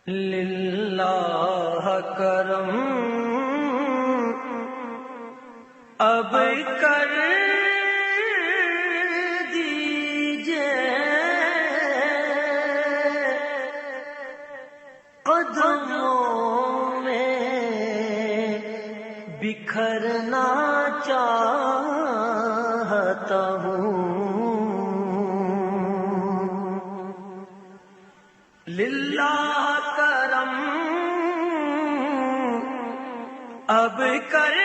للہ کرم اب کر دیجئے، قدموں میں بکھرنا چاہتا ہوں۔ للہ کرم اب کر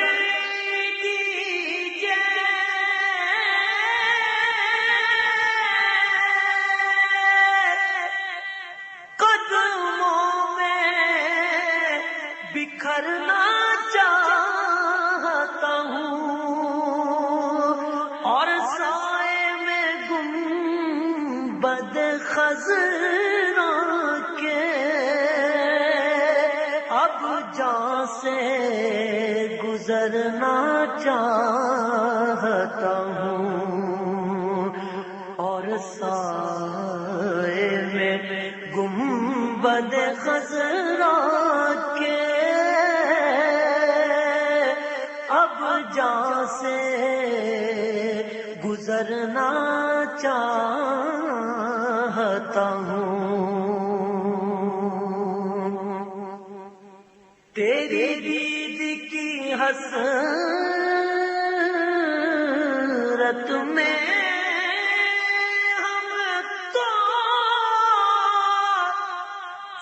دیجئے، قدموں میں بکھرنا چاہتا ہوں، اور سائے میں گنبد خضرا کے اب جہاں سے گزرنا چاہتا ہوں، اور سائے میں گنبد خضرا کے اب جہاں سے گزرنا چاہتا ہوں۔ تیری دید کی حسرت میں ہم تو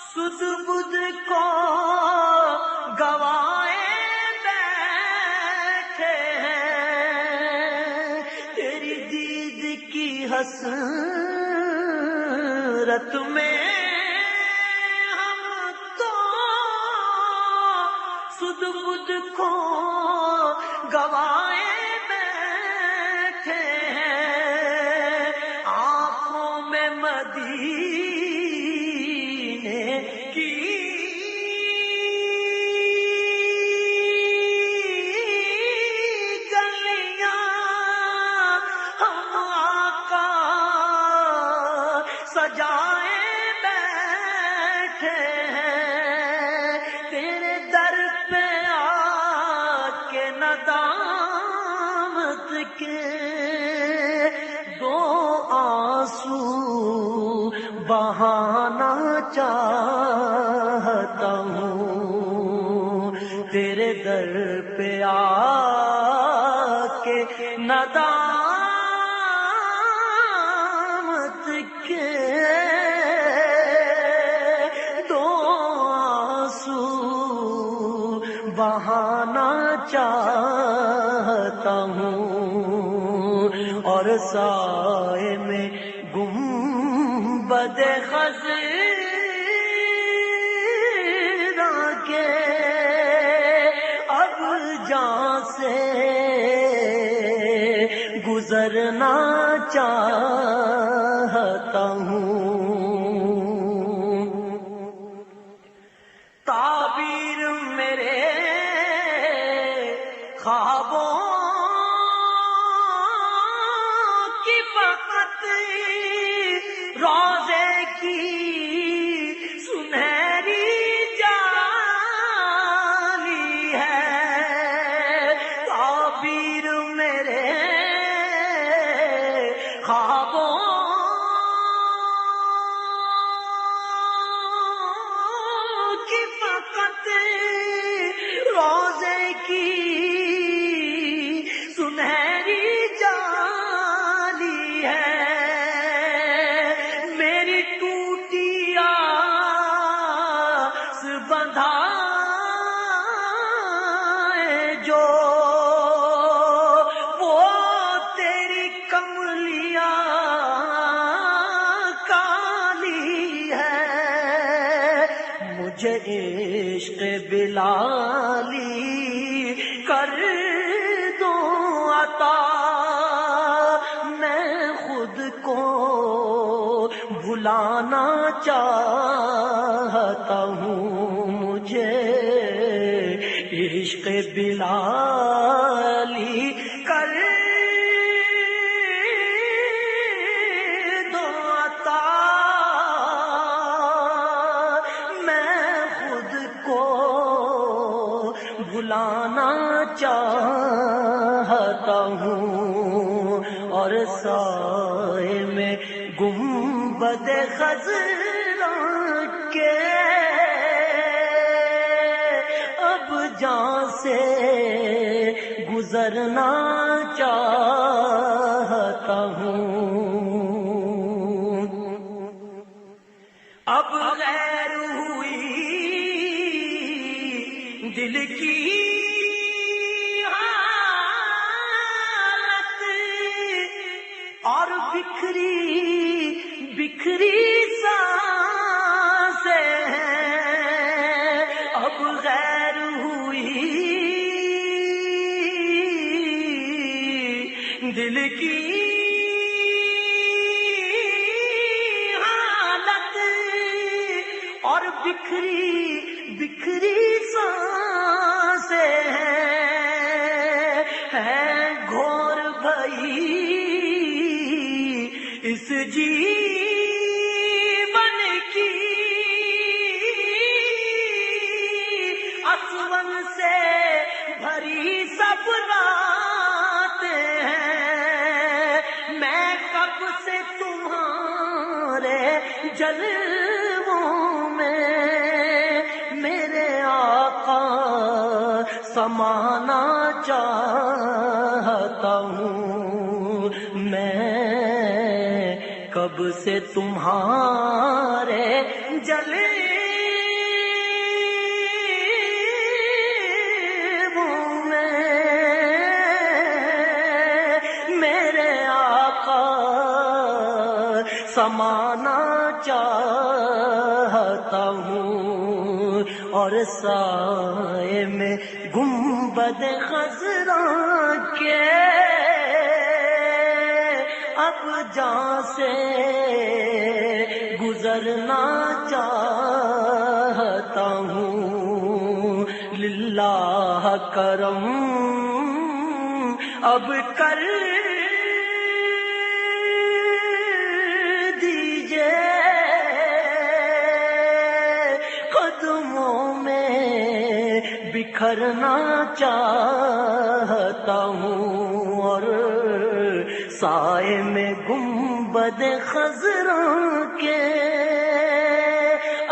سد بدھ کو گوائے بیٹھے ہیں، تیری دید کی حسرت میں ہم تو سد بدھ کو گوائے بیٹھے ہیں، آنکھوں میں مدینے کی گلیاں ہم آقا سجائے بیٹھے ہیں، تیرے در پہ آ کے ندامت کے دو آنسو بہانا چاہتا ہوں، تیرے در پہ آ کے ندامت کے دو آنسو بہانا چاہتا ہوں، اور سائے میں گنبد خضرا کے اب جہاں سے گزرنا چاہتا ہوں۔ تعبیر میرے خوابوں کی فقط روضے کی سنہری جالی ہے، تعبیر میرے خوابوں کی فقط روضے کی سنہری جالی ہے، میری ٹوٹی آس بندھائے جو وہ تیری کملیاں کالی ہے، مجھے عشق بلالی کر دو عطا، میں خود کو بھلانا چاہتا ہوں، مجھے عشق بلالی کر دو عطا، میں بلانا چاہتا ہوں، اور سائے میں گنبد خضرا کے اب جہاں سے گزرنا چاہتا ہوں۔ اب غیر ہوئی دل کی حالت، اور بکھری بکھری سانسیں ہیں، اب غیر ہوئی دل کی حالت، اور بکھری بکھری سانسیں ہیں گھور بھئی اس جیون کی، اسون سے بھری سب راتیں ہیں، میں کب سے تمہارے جلووں میں میرے آقا سمانا چاہتا ہوں، میں کب سے تمہارے جلووں میں میرے آقا سمانا چاہتا ہوں، اور سائے میں گنبد خضرا کے اب جہاں سے گزرنا چاہتا ہوں۔ للہ کرم اب کر دیجئے، قدموں میں بکھرنا چاہتا ہوں، اور سائے میں گنبد خضرا کے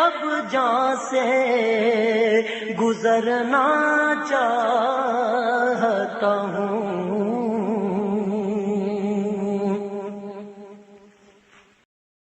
اب جہاں سے گزرنا چاہتا ہوں۔